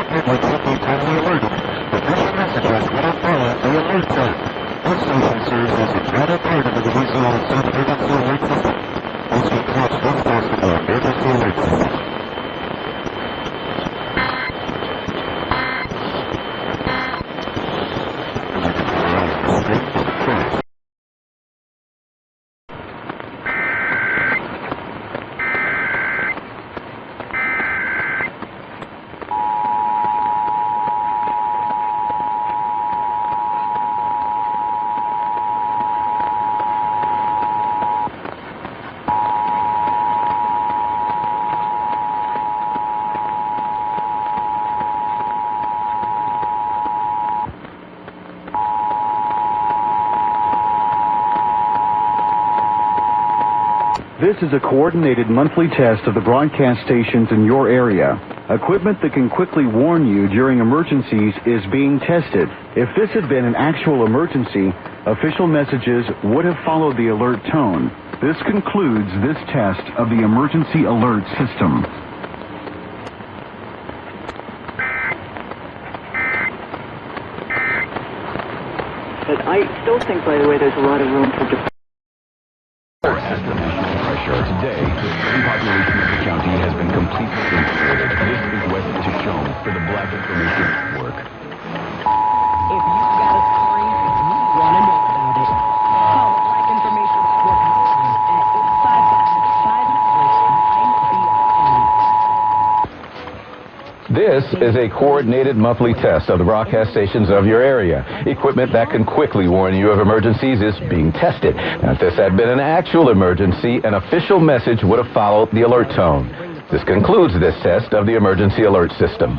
public should be timely alerted. Official messages would have followed the alert tone. This station serves as a vital part of the regional self-emergency alert system. This concludes this test of the emergency alert system. This is a coordinated monthly test of the broadcast stations in your area. Equipment that can quickly warn you during emergencies is being tested. If this had been an actual emergency, official messages would have followed the alert tone. This concludes this test of the emergency alert system. But I still think, by the way, there's a lot of room for Today, the population of the county has been completely infiltrated. This is West Tishon for the Black Information Network. If you've got a story, we want to know about it. Call Black Information Network hotline at 855-500-9BRN. This is a coordinated monthly test of the broadcast stations of your area. Equipment that can quickly warn you of emergencies is being tested. Now, if this had been an actual emergency, an official message would have followed the alert tone. This concludes this test of the emergency alert system.